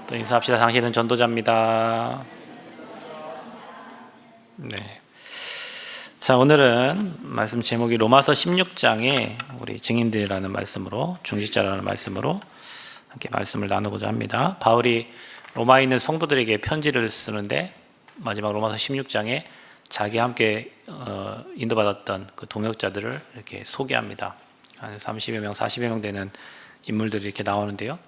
또 인사합시다. 당신은 전도자입니다. 네. 자, 오늘은 말씀 제목이 로마서 16장에 우리 증인들이라는 말씀으로, 중직자라는 말씀으로 함께 말씀을 나누고자 합니다. 바울이 로마에 있는 성도들에게 편지를 쓰는데 마지막 로마서 16장에 자기 함께 인도받았던 그 동역자들을 이렇게 소개합니다. 한 30여 명, 40여 명 되는 인물들이 이렇게 나오는데요.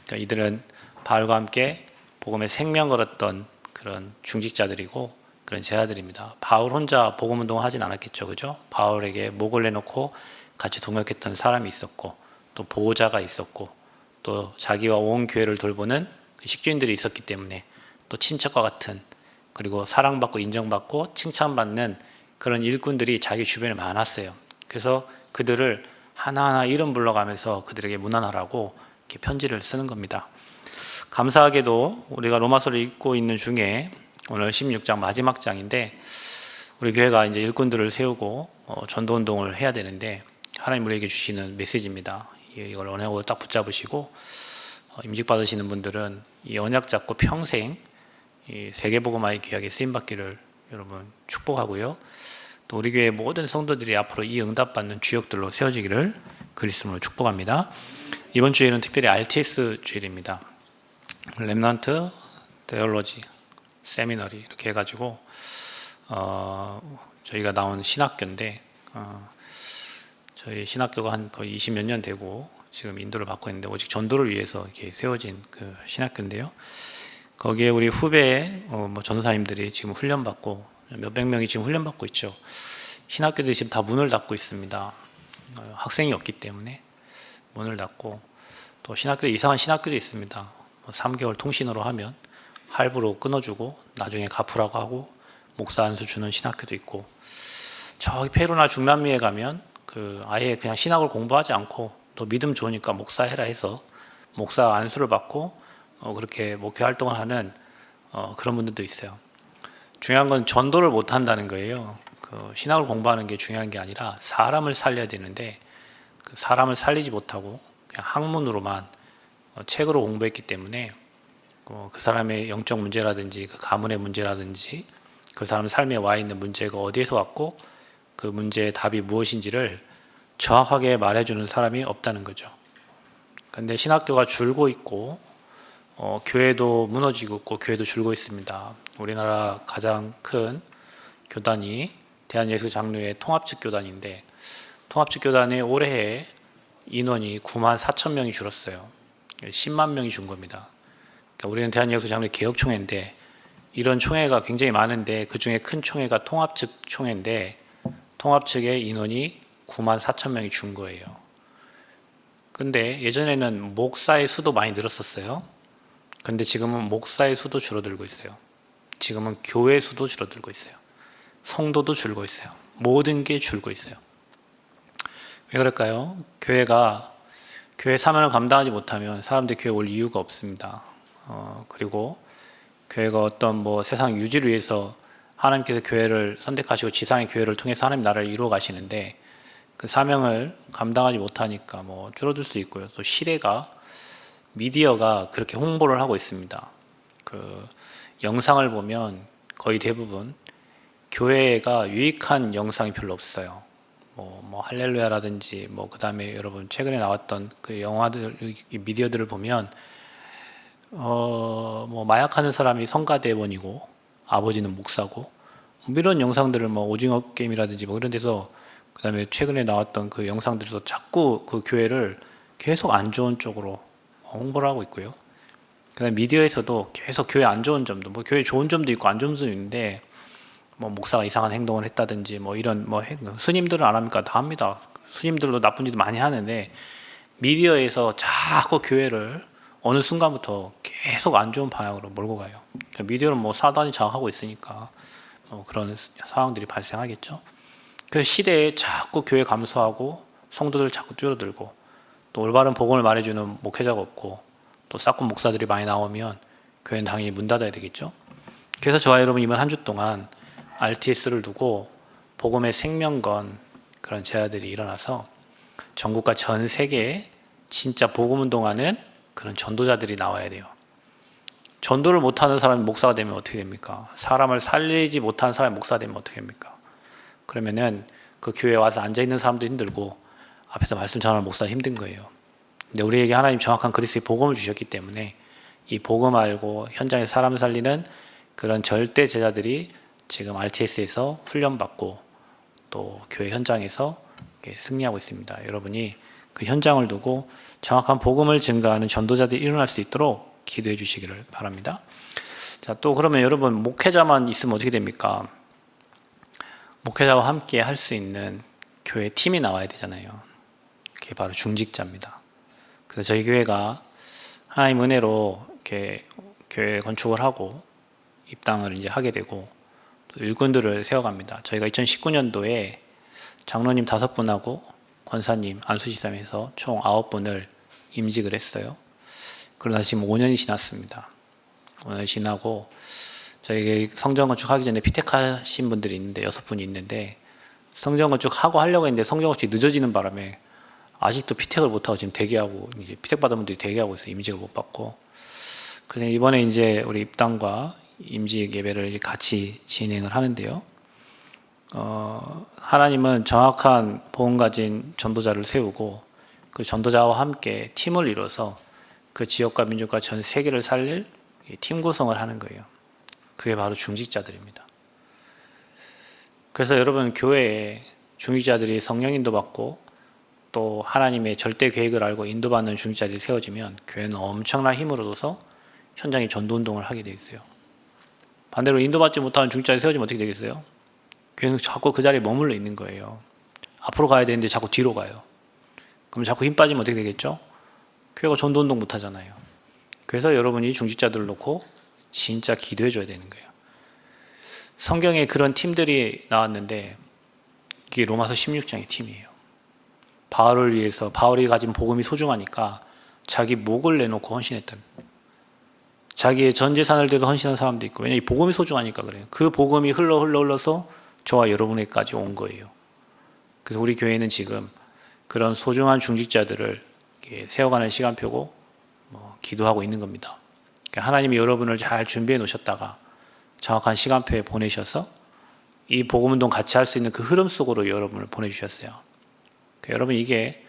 그러니까 이들은 바울과 함께 복음에 생명 걸었던 그런 중직자들이고 그런 제자들입니다. 바울 혼자 복음 운동을 하진 않았겠죠, 그죠? 바울에게 목을 내놓고 같이 동역했던 사람이 있었고, 또 보호자가 있었고, 또 자기와 온 교회를 돌보는 식주인들이 있었기 때문에, 또 친척과 같은, 그리고 사랑받고 인정받고 칭찬받는 그런 일꾼들이 자기 주변에 많았어요. 그래서 그들을 하나하나 이름 불러가면서 그들에게 문안하라고 이렇게 편지를 쓰는 겁니다. 감사하게도 우리가 로마서를 읽고 있는 중에 오늘 16장 마지막 장인데, 우리 교회가 이제 일꾼들을 세우고 전도운동을 해야 되는데 하나님 우리에게 주시는 메시지입니다. 이걸 언약으로 딱 붙잡으시고 임직 받으시는 분들은 이 언약 잡고 평생 이 세계복음화의 귀하게 쓰임받기를 여러분 축복하고요. 또 우리 교회 모든 성도들이 앞으로 이 응답받는 주역들로 세워지기를 그리스도로 축복합니다. 이번 주일은 특별히 RTS 주일입니다. 렘넌트 테올로지 세미너리 이렇게 해가지고 저희가 나온 신학교인데 저희 신학교가 한 거의 20몇 년 되고 지금 인도를 받고 있는데 오직 전도를 위해서 이렇게 세워진 그 신학교인데요. 거기에 우리 후배 전도사님들이 지금 훈련받고 몇백 명이 지금 훈련받고 있죠. 신학교들이 지금 다 문을 닫고 있습니다. 학생이 없기 때문에 문을 닫고, 또 신학교에 이상한 신학교도 있습니다. 3개월 통신으로 하면 할부로 끊어주고 나중에 갚으라고 하고 목사 안수 주는 신학교도 있고, 저기 페루나 중남미에 가면 아예 그냥 신학을 공부하지 않고 너 믿음 좋으니까 목사 해라 해서 목사 안수를 받고 그렇게 목회 활동을 하는 그런 분들도 있어요. 중요한 건 전도를 못 한다는 거예요. 신학을 공부하는 게 중요한 게 아니라 사람을 살려야 되는데 그 사람을 살리지 못하고 그냥 학문으로만 책으로 공부했기 때문에 그 사람의 영적 문제라든지 그 가문의 문제라든지 그 사람 삶에 와 있는 문제가 어디에서 왔고 그 문제의 답이 무엇인지를 정확하게 말해주는 사람이 없다는 거죠. 그런데 신학교가 줄고 있고 교회도 무너지고 있고 교회도 줄고 있습니다. 우리나라 가장 큰 교단이 대한예수장로회 통합측 교단인데, 통합측 교단의 올해 인원이 9만 4천 명이 줄었어요. 10만 명이 준 겁니다. 그러니까 우리는 대한예수장로회 개혁총회인데 이런 총회가 굉장히 많은데 그 중에 큰 총회가 통합측 총회인데 통합측의 인원이 9만 4천 명이 준 거예요. 근데 예전에는 목사의 수도 많이 늘었었어요. 근데 지금은 목사의 수도 줄어들고 있어요. 지금은 교회 수도 줄어들고 있어요. 성도도 줄고 있어요. 모든 게 줄고 있어요. 왜 그럴까요? 교회가 교회 사명을 감당하지 못하면 사람들이 교회 올 이유가 없습니다. 그리고 교회가 어떤 세상 유지를 위해서 하나님께서 교회를 선택하시고 지상의 교회를 통해서 하나님 나라를 이루어 가시는데 그 사명을 감당하지 못하니까 줄어들 수 있고요. 또 시대가, 미디어가 그렇게 홍보를 하고 있습니다. 그 영상을 보면 거의 대부분 교회가 유익한 영상이 별로 없어요. 할렐루야라든지 그 다음에 여러분 최근에 나왔던 그 영화들, 미디어들을 보면 마약하는 사람이 성가대원이고 아버지는 목사고 이런 영상들을 오징어 게임이라든지 이런 데서, 그 다음에 최근에 나왔던 그 영상들에서 자꾸 그 교회를 계속 안 좋은 쪽으로 홍보를 하고 있고요. 그 다음에 미디어에서도 계속 교회 안 좋은 점도, 교회 좋은 점도 있고 안 좋은 점도 있는데 목사가 이상한 행동을 했다든지 이런 스님들은 안 합니까? 다 합니다. 스님들도 나쁜 짓도 많이 하는데 미디어에서 자꾸 교회를 어느 순간부터 계속 안 좋은 방향으로 몰고 가요. 미디어는 사단이 장악하고 있으니까 그런 상황들이 발생하겠죠. 그래서 시대에 자꾸 교회 감소하고 성도들 자꾸 줄어들고 또 올바른 복음을 말해주는 목회자가 없고 또 싹군 목사들이 많이 나오면 교회는 당연히 문 닫아야 되겠죠. 그래서 저와 여러분 이번 한 주 동안 RTS를 두고 복음의 생명건 그런 제자들이 일어나서 전국과 전 세계에 진짜 복음 운동하는 그런 전도자들이 나와야 돼요. 전도를 못하는 사람이 목사가 되면 어떻게 됩니까? 사람을 살리지 못하는 사람이 목사가 되면 어떻게 됩니까? 그러면은 그 교회에 와서 앉아있는 사람도 힘들고 앞에서 말씀 전하는 목사가 힘든 거예요. 근데 우리에게 하나님 정확한 그리스도의 복음을 주셨기 때문에 이 복음 알고 현장에 사람 살리는 그런 절대 제자들이 지금 RTS에서 훈련받고 또 교회 현장에서 승리하고 있습니다. 여러분이 그 현장을 두고 정확한 복음을 증거하는 전도자들이 일어날 수 있도록 기도해 주시기를 바랍니다. 자, 또 그러면 여러분 목회자만 있으면 어떻게 됩니까? 목회자와 함께 할 수 있는 교회 팀이 나와야 되잖아요. 그게 바로 중직자입니다. 그래서 저희 교회가 하나님 은혜로 이렇게 교회 건축을 하고 입당을 이제 하게 되고 또 일꾼들을 세워갑니다. 저희가 2019년도에 장로님 5분하고 권사님, 안수지사님에서 총 9분을 임직을 했어요. 그러다 지금 5년이 지났습니다. 5년이 지나고 저희 성전 건축하기 전에 피택하신 분들이 있는데 6분이 있는데 성전 건축하고 하려고 했는데 성전 건축이 늦어지는 바람에 아직도 피택을 못하고 지금 대기하고 이제 피택 받은 분들이 대기하고 있어요. 임직을 못 받고. 그래서 이번에 이제 우리 입당과 임직 예배를 같이 진행을 하는데요. 하나님은 정확한 복음 가진 전도자를 세우고 그 전도자와 함께 팀을 이뤄서 그 지역과 민족과 전 세계를 살릴 팀 구성을 하는 거예요. 그게 바로 중직자들입니다. 그래서 여러분 교회에 중직자들이 성령 인도받고 또 하나님의 절대 계획을 알고 인도받는 중직자들이 세워지면 교회는 엄청난 힘을 얻어서 현장에 전도운동을 하게 돼 있어요. 반대로 인도받지 못하는 중직자들이 세워지면 어떻게 되겠어요? 교회는 자꾸 그 자리에 머물러 있는 거예요. 앞으로 가야 되는데 자꾸 뒤로 가요. 그럼 자꾸 힘 빠지면 어떻게 되겠죠? 교회가 전도운동 못 하잖아요. 그래서 여러분이 중직자들을 놓고 진짜 기도해 줘야 되는 거예요. 성경에 그런 팀들이 나왔는데 이게 로마서 16장의 팀이에요. 바울을 위해서 바울이 가진 복음이 소중하니까 자기 목을 내놓고 헌신했답니다. 자기의 전 재산을 대도 헌신한 사람도 있고 왜냐하면 이 복음이 소중하니까 그래요. 그 복음이 흘러서 저와 여러분에게까지 온 거예요. 그래서 우리 교회는 지금 그런 소중한 중직자들을 세워가는 시간표고 기도하고 있는 겁니다. 하나님이 여러분을 잘 준비해 놓으셨다가 정확한 시간표에 보내셔서 이 복음운동 같이 할 수 있는 그 흐름 속으로 여러분을 보내주셨어요. 여러분 이게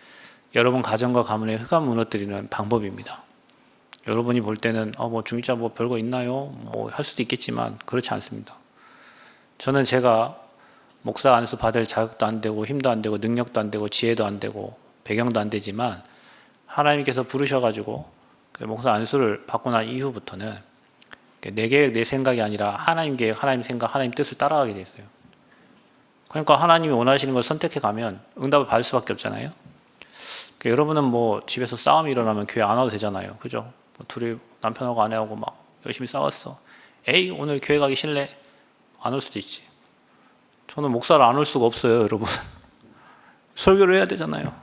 여러분 가정과 가문의 흑암 무너뜨리는 방법입니다. 여러분이 볼 때는 중직자 별거 있나요? 할 수도 있겠지만 그렇지 않습니다. 저는 제가 목사 안수 받을 자격도 안 되고 힘도 안 되고 능력도 안 되고 지혜도 안 되고 배경도 안 되지만 하나님께서 부르셔가지고 목사 안수를 받고 난 이후부터는 내 계획, 내 생각이 아니라 하나님 계획, 하나님 생각, 하나님 뜻을 따라가게 됐어요. 그러니까 하나님이 원하시는 걸 선택해 가면 응답을 받을 수밖에 없잖아요. 여러분은 집에서 싸움이 일어나면 교회 안 와도 되잖아요. 그죠? 둘이 남편하고 아내하고 막 열심히 싸웠어. 에이, 오늘 교회 가기 싫래? 안 올 수도 있지. 저는 목사를 안 올 수가 없어요, 여러분. 설교를 해야 되잖아요.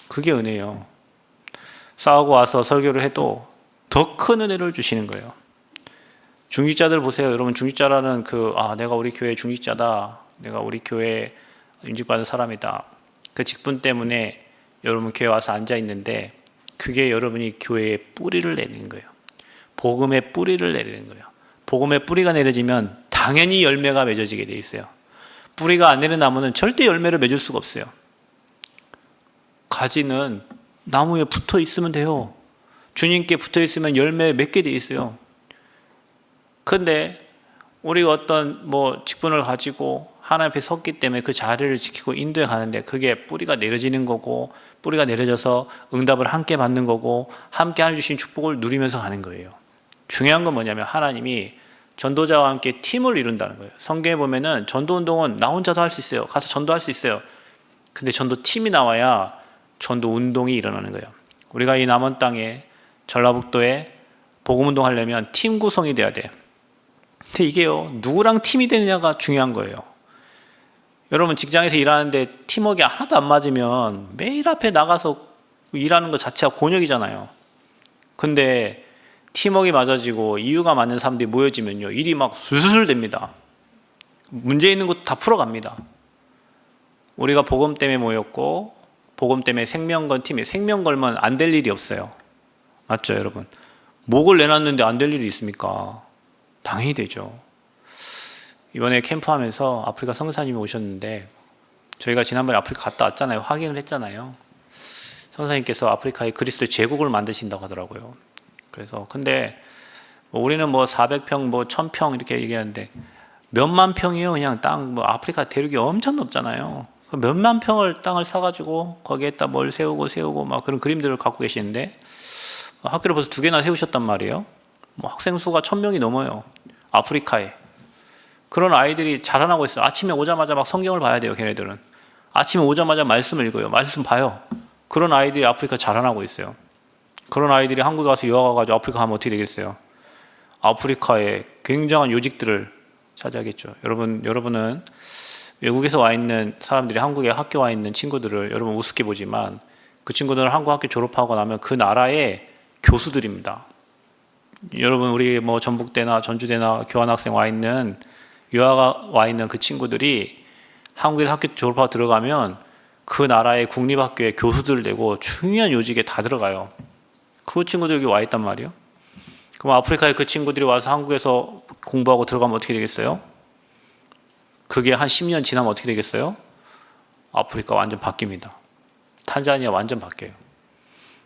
그게 은혜예요. 싸우고 와서 설교를 해도 더 큰 은혜를 주시는 거예요. 중직자들 보세요. 여러분 중직자라는 내가 우리 교회 중직자다. 내가 우리 교회에 임직받은 사람이다. 그 직분 때문에 여러분 교회 와서 앉아 있는데 그게 여러분이 교회에 뿌리를 내리는 거예요. 복음의 뿌리를 내리는 거예요. 복음의 뿌리가 내려지면 당연히 열매가 맺어지게 돼 있어요. 뿌리가 안 내린 나무는 절대 열매를 맺을 수가 없어요. 가지는 나무에 붙어 있으면 돼요. 주님께 붙어 있으면 열매 맺게 돼 있어요. 그런데 우리가 어떤 직분을 가지고 하나님 앞에 섰기 때문에 그 자리를 지키고 인도해 가는데 그게 뿌리가 내려지는 거고 뿌리가 내려져서 응답을 함께 받는 거고 함께 하나님 주신 축복을 누리면서 가는 거예요. 중요한 건 뭐냐면 하나님이 전도자와 함께 팀을 이룬다는 거예요. 성경에 보면은 전도운동은 나 혼자도 할 수 있어요. 가서 전도할 수 있어요. 근데 전도팀이 나와야 전도운동이 일어나는 거예요. 우리가 이 남원 땅에 전라북도에 복음운동 하려면 팀 구성이 돼야 돼요. 근데 이게요, 누구랑 팀이 되느냐가 중요한 거예요. 여러분 직장에서 일하는데 팀워크가 하나도 안 맞으면 매일 앞에 나가서 일하는 것 자체가 곤욕이잖아요. 근데 팀워크가 맞아지고 이유가 맞는 사람들이 모여지면요, 일이 막 술술 됩니다. 문제 있는 것도 다 풀어갑니다. 우리가 복음 때문에 모였고 복음 때문에 생명 건 팀이에요. 생명 걸면 안 될 일이 없어요. 맞죠, 여러분? 목을 내놨는데 안 될 일이 있습니까? 당연히 되죠. 이번에 캠프하면서 아프리카 선교사님이 오셨는데 저희가 지난번에 아프리카 갔다 왔잖아요. 확인을 했잖아요. 선사님께서 아프리카에 그리스도의 제국을 만드신다고 하더라고요. 그래서 근데 우리는 뭐 400평, 뭐 1000평 이렇게 얘기하는데 몇만 평이요. 그냥 땅, 뭐 아프리카 대륙이 엄청 넓잖아요. 몇만 평을 땅을 사가지고 거기에다 뭘 세우고 막 그런 그림들을 갖고 계시는데 학교를 벌써 2개나 세우셨단 말이에요. 뭐 학생 수가 1000명이 넘어요. 아프리카에. 그런 아이들이 자라나고 있어요. 아침에 오자마자 막 성경을 봐야 돼요. 걔네들은. 아침에 오자마자 말씀을 읽어요. 말씀 봐요. 그런 아이들이 아프리카 자라나고 있어요. 그런 아이들이 한국에 가서 유학 와가지고 아프리카 하면 어떻게 되겠어요? 아프리카에 굉장한 요직들을 차지하겠죠. 여러분은 외국에서 와 있는 사람들이 한국에 학교 와 있는 친구들을 여러분 우습게 보지만 그 친구들은 한국 학교 졸업하고 나면 그 나라의 교수들입니다. 여러분 우리 뭐 전북대나 전주대나 교환학생 와 있는 유학 와 있는 그 친구들이 한국에서 학교 졸업하고 들어가면 그 나라의 국립학교에 교수들 되고 중요한 요직에 다 들어가요. 그 친구들 여기 와 있단 말이에요. 그럼 아프리카에 그 친구들이 와서 한국에서 공부하고 들어가면 어떻게 되겠어요? 그게 한 10년 지나면 어떻게 되겠어요? 아프리카 완전 바뀝니다. 탄자니아 완전 바뀌어요.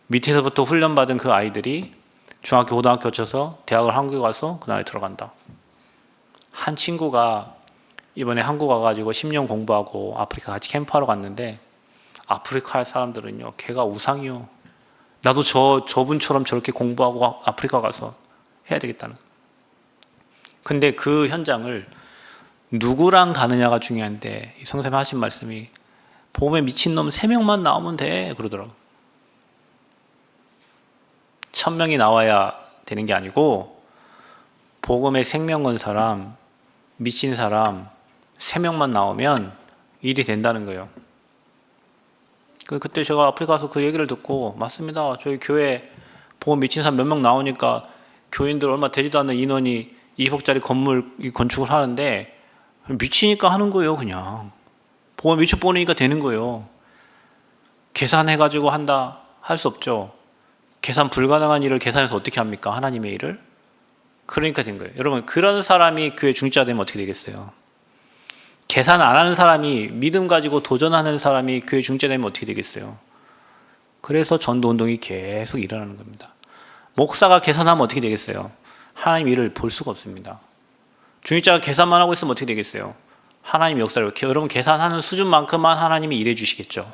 밑에서부터 훈련받은 그 아이들이 중학교, 고등학교 거쳐서 대학을 한국에 가서 그 나라에 들어간다. 한 친구가 이번에 한국 와가지고 10년 공부하고 아프리카 같이 캠프하러 갔는데 아프리카 사람들은요, 걔가 우상이요. 나도 저분처럼 저렇게 공부하고 아프리카 가서 해야 되겠다는. 근데 그 현장을 누구랑 가느냐가 중요한데 성쌤이 하신 말씀이 복음에 미친놈 3명만 나오면 돼 그러더라고. 1000명이 나와야 되는 게 아니고 복음에 생명 건 사람, 미친 사람 3명만 나오면 일이 된다는 거예요. 그때 제가 아프리카 가서 그 얘기를 듣고 맞습니다. 저희 교회 복음 미친 사람 몇 명 나오니까 교인들 얼마 되지도 않는 인원이 20억짜리 건물 건축을 하는데 미치니까 하는 거예요. 그냥 복음 미쳐 보니까 되는 거예요. 계산해가지고 한다 할 수 없죠. 계산 불가능한 일을 계산해서 어떻게 합니까? 하나님의 일을. 그러니까 된 거예요. 여러분 그런 사람이 교회 중직자 되면 어떻게 되겠어요? 계산 안 하는 사람이 믿음 가지고 도전하는 사람이 교회 중직자 되면 어떻게 되겠어요? 그래서 전도운동이 계속 일어나는 겁니다. 목사가 계산하면 어떻게 되겠어요? 하나님 일을 볼 수가 없습니다. 중직자가 계산만 하고 있으면 어떻게 되겠어요? 하나님 역사를 여러분 계산하는 수준만큼만 하나님이 일해 주시겠죠.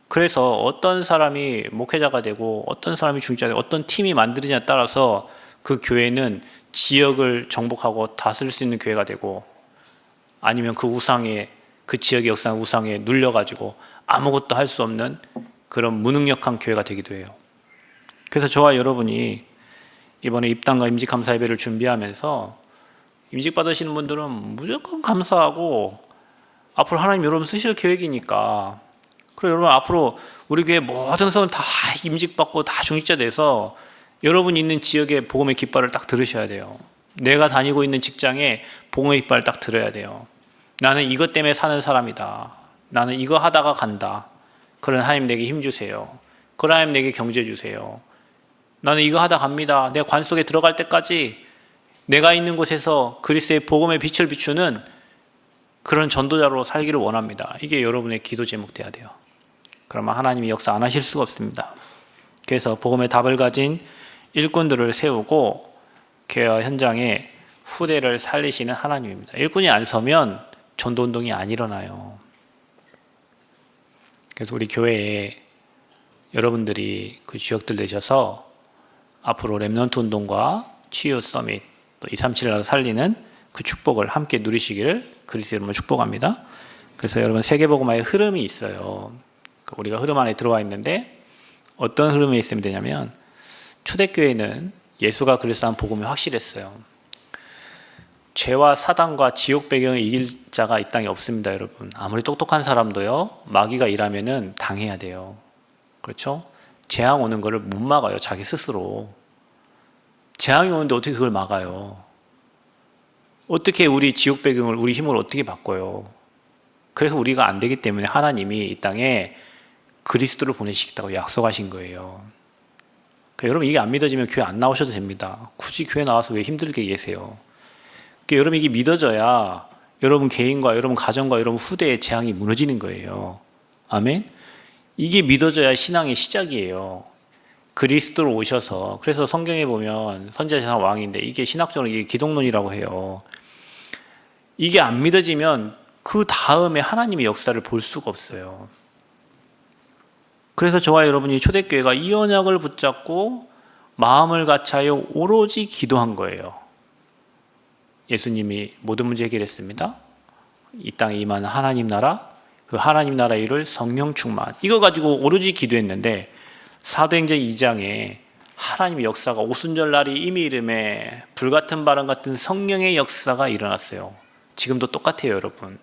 그래서 어떤 사람이 목회자가 되고 어떤 사람이 중직자가 되고 어떤 팀이 만들어지냐에 따라서 그 교회는 지역을 정복하고 다스릴 수 있는 교회가 되고 아니면 그 우상에 그 지역의 역사는 우상에 눌려가지고 아무것도 할 수 없는 그런 무능력한 교회가 되기도 해요. 그래서 저와 여러분이 이번에 입당과 임직감사 예배를 준비하면서 임직 받으시는 분들은 무조건 감사하고 앞으로 하나님 여러분 쓰실 계획이니까 그리고 여러분 앞으로 우리 교회 모든 성은 다 임직받고 다 중직자 돼서 여러분 있는 지역의 복음의 깃발을 딱 들으셔야 돼요. 내가 다니고 있는 직장에 복음의 깃발을 딱 들어야 돼요. 나는 이것 때문에 사는 사람이다. 나는 이거 하다가 간다. 그런 하나님 내게 힘 주세요. 그런 하나님 내게 경제 주세요. 나는 이거 하다 갑니다. 내 관 속에 들어갈 때까지 내가 있는 곳에서 그리스도의 복음의 빛을 비추는 그런 전도자로 살기를 원합니다. 이게 여러분의 기도 제목 돼야 돼요. 그러면 하나님이 역사 안 하실 수가 없습니다. 그래서 복음의 답을 가진 일꾼들을 세우고 교회 현장에 후대를 살리시는 하나님입니다. 일꾼이 안 서면 전도운동이 안 일어나요. 그래서 우리 교회에 여러분들이 그 주역들 되셔서 앞으로 렘넌트 운동과 치유 서밋 또 237을 살리는 그 축복을 함께 누리시기를 그리스도 이름으로 축복합니다. 그래서 여러분 세계복음화의 흐름이 있어요. 우리가 흐름 안에 들어와 있는데 어떤 흐름이 있으면 되냐면 초대교회는 예수가 그리스도한 복음이 확실했어요. 죄와 사단과 지옥 배경을 이길 자가 이 땅에 없습니다, 여러분. 아무리 똑똑한 사람도요, 마귀가 일하면은 당해야 돼요. 그렇죠? 재앙 오는 거를 못 막아요, 자기 스스로. 재앙이 오는데 어떻게 그걸 막아요? 어떻게 우리 지옥 배경을, 우리 힘을 어떻게 바꿔요? 그래서 우리가 안 되기 때문에 하나님이 이 땅에 그리스도를 보내시겠다고 약속하신 거예요. 그러니까 여러분 이게 안 믿어지면 교회 안 나오셔도 됩니다. 굳이 교회 나와서 왜 힘들게 계세요? 그러니까 여러분 이게 믿어져야 여러분 개인과 여러분 가정과 여러분 후대의 재앙이 무너지는 거예요. 아멘? 이게 믿어져야 신앙의 시작이에요. 그리스도로 오셔서, 그래서 성경에 보면 선지자 왕인데 이게 신학적으로 이게 기독론이라고 해요. 이게 안 믿어지면 그 다음에 하나님의 역사를 볼 수가 없어요. 그래서 저와 여러분이 초대교회가 이 언약을 붙잡고 마음을 같이하여 오로지 기도한 거예요. 예수님이 모든 문제 해결했습니다. 이 땅에 임하는 하나님 나라, 그 하나님 나라의 일을 성령 충만, 이거 가지고 오로지 기도했는데 사도행전 2장에 하나님의 역사가 오순절 날이 이미 이름에 불같은 바람 같은 성령의 역사가 일어났어요. 지금도 똑같아요, 여러분.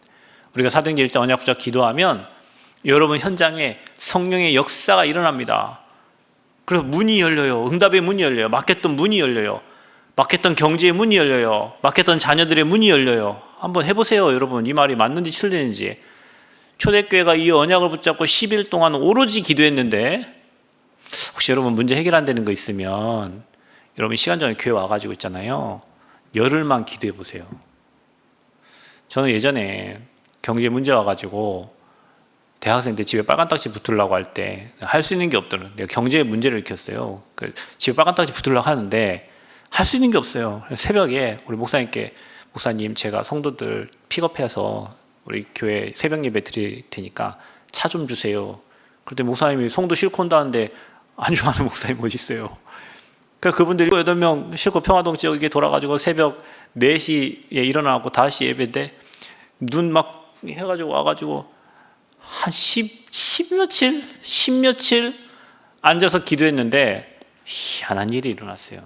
우리가 사도행전 1장 언약 붙잡고 기도하면 여러분 현장에 성령의 역사가 일어납니다. 그래서 문이 열려요. 응답의 문이 열려요. 막혔던 문이 열려요. 막혔던 경제의 문이 열려요. 막혔던 자녀들의 문이 열려요. 한번 해보세요, 여러분. 이 말이 맞는지 틀리는지. 초대교회가 이 언약을 붙잡고 10일 동안 오로지 기도했는데, 혹시 여러분 문제 해결 안 되는 거 있으면 여러분 시간 전에 교회 와가지고 있잖아요. 열흘만 기도해 보세요. 저는 예전에 경제 문제 와가지고 대학생 때 집에 빨간 딱지 붙으려고 할 때 할 수 있는 게 없더라고요. 내가 경제 문제를 일으켰어요. 집에 빨간 딱지 붙으려고 하는데 할 수 있는 게 없어요. 새벽에 우리 목사님께, 목사님 제가 성도들 픽업해서 우리 교회 새벽 예배 드릴 테니까 차 좀 주세요. 그때 목사님이 성도 싣고 온다는데 안 좋아하는 목사님 어디 있어요? 그러니까 그분들이 8명 싣고 평화동 지역에 돌아가지고 새벽 4시에 일어나고 5시 예배인데 눈 막 해가지고 와가지고 한 10 며칠 앉아서 기도했는데 희한한 일이 일어났어요.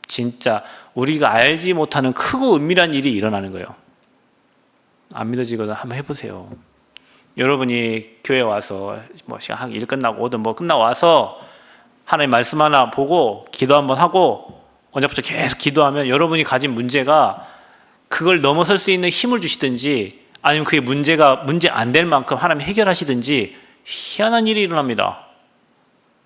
진짜 우리가 알지 못하는 크고 은밀한 일이 일어나는 거예요. 안 믿어지거든 한번 해보세요. 여러분이 교회 와서 뭐 시간 일 끝나고 오든 뭐 끝나고 와서 하나님 말씀 하나 보고 기도 한번 하고 언제부터 계속 기도하면 여러분이 가진 문제가 그걸 넘어설 수 있는 힘을 주시든지 아니면 그게 문제 안 될 만큼 하나님 해결하시든지 희한한 일이 일어납니다.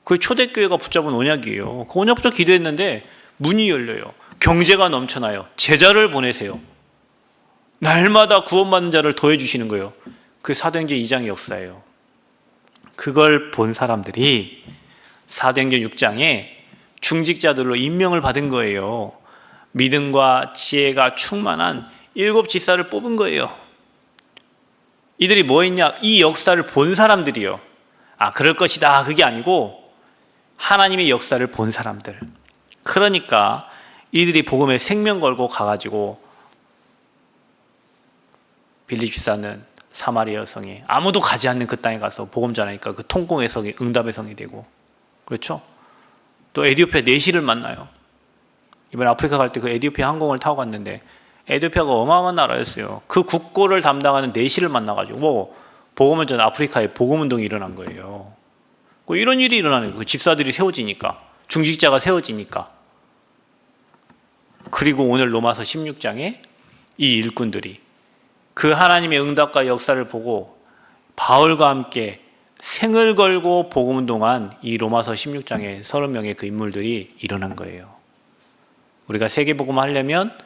그게 초대교회가 붙잡은 언약이에요. 그 언약 붙잡고 기도했는데 문이 열려요. 경제가 넘쳐나요. 제자를 보내세요. 날마다 구원받는 자를 더해주시는 거예요. 그게 사도행전 2장의 역사예요. 그걸 본 사람들이 사도행전 6장에 중직자들로 임명을 받은 거예요. 믿음과 지혜가 충만한 7 지사를 뽑은 거예요. 이들이 뭐 했냐? 이 역사를 본 사람들이요. 아, 그럴 것이다. 그게 아니고 하나님의 역사를 본 사람들. 그러니까 이들이 복음에 생명 걸고 가가지고 빌립 지사는 사마리아 성에 아무도 가지 않는 그 땅에 가서 복음 전하니까 그 통공의 성이 응답의 성이 되고, 그렇죠? 또 에티오피아 내시를 만나요. 이번에 아프리카 갈 때 그 에티오피아 항공을 타고 갔는데 에티오피아가 어마어마한 나라였어요. 그 국고를 담당하는 내시를 만나가지고 복음을 전 아프리카에 복음운동이 일어난 거예요. 이런 일이 일어나는 거예요. 그 집사들이 세워지니까, 중직자가 세워지니까. 그리고 오늘 로마서 16장에 이 일꾼들이 그 하나님의 응답과 역사를 보고 바울과 함께 생을 걸고 복음운동한 이 로마서 16장에 30명의 그 인물들이 일어난 거예요. 우리가 세계복음 하려면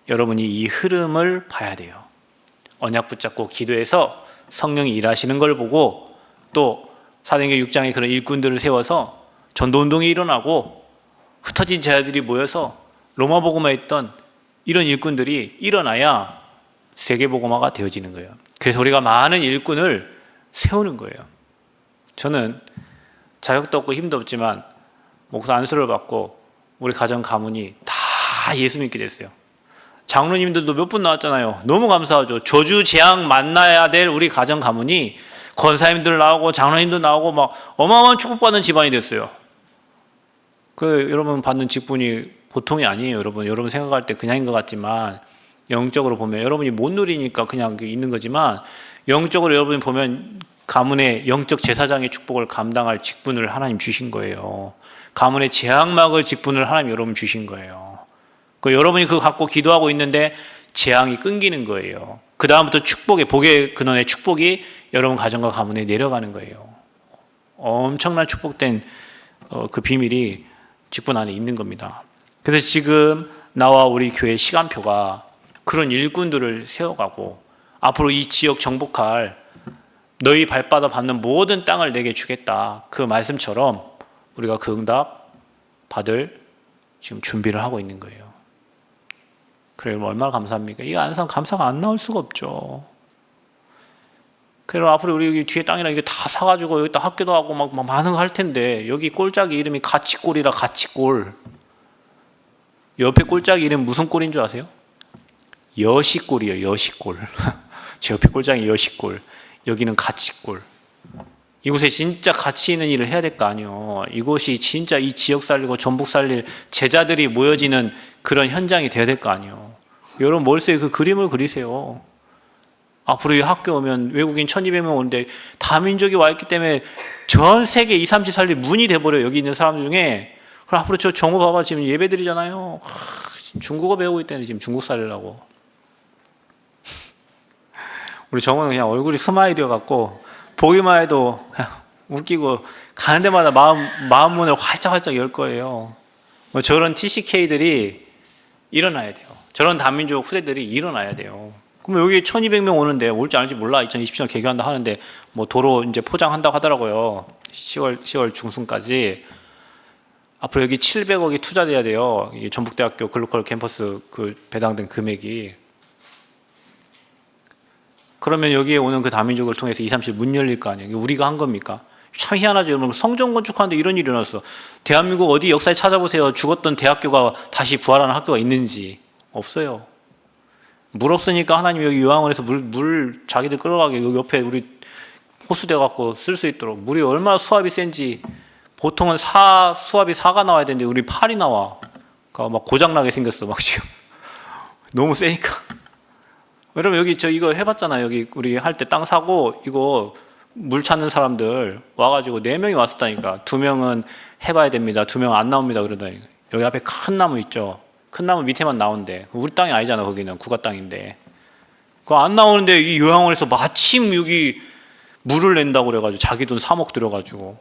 여러분이 이 흐름을 봐야 돼요. 언약 붙잡고 기도해서 성령이 일하시는 걸 보고 또 사도행전 6장에 그런 일꾼들을 세워서 전도운동이 일어나고 흩어진 제자들이 모여서 로마 복음화에 있던 이런 일꾼들이 일어나야 세계복음화가 되어지는 거예요. 그래서 우리가 많은 일꾼을 세우는 거예요. 저는 자격도 없고 힘도 없지만 목사 안수를 받고 우리 가정 가문이 다 예수 믿게 됐어요. 장로님들도 몇 분 나왔잖아요. 너무 감사하죠. 저주 재앙 만나야 될 우리 가정 가문이 권사님들 나오고 장로님도 나오고 막 어마어마한 축복받는 집안이 됐어요. 여러분 받는 직분이 보통이 아니에요. 여러분 생각할 때 그냥인 것 같지만 영적으로 보면 여러분이 못 누리니까 그냥 있는 거지만 영적으로 여러분이 보면 가문의 영적 제사장의 축복을 감당할 직분을 하나님 주신 거예요. 가문의 재앙 막을 직분을 하나님 여러분 주신 거예요. 여러분이 그거 갖고 기도하고 있는데 재앙이 끊기는 거예요. 그 다음부터 복의 근원의 축복이 여러분 가정과 가문에 내려가는 거예요. 엄청난 축복된 그 비밀이 직분 안에 있는 겁니다. 그래서 지금 나와 우리 교회 시간표가 그런 일꾼들을 세워가고 앞으로 이 지역 정복할 너희 발바닥 받는 모든 땅을 내게 주겠다. 그 말씀처럼 우리가 그 응답 받을 지금 준비를 하고 있는 거예요. 그래요. 얼마나 감사합니까? 이거 안 사면 감사가 안 나올 수가 없죠. 그래서 앞으로 우리 여기 뒤에 땅이랑 이게 다 사가지고 여기다 학교도 하고 막 많은 거 할 텐데 여기 꼴짝이 이름이 가치골이라 가치골. 옆에 꼴짝이 이름 무슨 꼴인 줄 아세요? 여시골이에요. 여시골. 제 옆에 꼴짝이 여시골. 여기는 가치골. 이곳에 진짜 가치 있는 일을 해야 될 거 아니에요. 이곳이 진짜 이 지역 살리고 전북 살릴 제자들이 모여지는 그런 현장이 돼야 될 거 아니에요. 여러분 머릿속에 그 그림을 그리세요. 앞으로 이 학교 오면 외국인 1200명 오는데 다민족이 와 있기 때문에 전 세계 2, 3지 살릴 문이 돼버려요. 여기 있는 사람 중에. 그럼 앞으로 저 정우 봐봐. 지금 예배 드리잖아요. 중국어 배우고 있다니 지금 중국 살리려고. 우리 정우는 그냥 얼굴이 스마일이어갖고 보기만 해도 그냥 웃기고 가는 데마다 마음 문을 활짝활짝 열 거예요. 뭐 저런 TCK들이 일어나야 돼요. 저런 다민족 후대들이 일어나야 돼요. 그럼 여기 1200명 오는데 올지 안 올지 몰라. 2027년 개교한다 하는데 뭐 도로 이제 포장한다고 하더라고요. 10월 중순까지. 앞으로 여기 700억이 투자돼야 돼요. 이 전북대학교 글로컬 캠퍼스 그 배당된 금액이. 그러면 여기에 오는 그 다민족을 통해서 2, 30 문 열릴 거 아니에요. 우리가 한 겁니까? 참 희한하죠. 여러분 성전 건축하는데 이런 일이 일어났어. 대한민국 어디 역사에 찾아보세요. 죽었던 대학교가 다시 부활하는 학교가 있는지. 없어요. 물 없으니까 하나님 여기 요양원에서 물 자기들 끌어가게 여기 옆에 우리 호수대 갖고 쓸 수 있도록. 물이 얼마나 수압이 센지. 보통은 수압이 4가 나와야 되는데 우리 8이 나와. 그러니까 막 고장나게 생겼어 막 지금. 너무 세니까. 여러분 여기 저 이거 해봤잖아요. 여기 우리 할 때 땅 사고 이거 물 찾는 사람들 와가지고 4명이 왔었다니까. 2명은 해봐야 됩니다. 2명은 안 나옵니다. 그러다니까. 여기 앞에 큰 나무 있죠. 큰 나무 밑에만 나온대. 우리 땅이 아니잖아. 거기는 국가 땅인데. 그거 안 나오는데 이 요양원에서 마침 여기 물을 낸다고 그래가지고 자기 돈 3억 들여가지고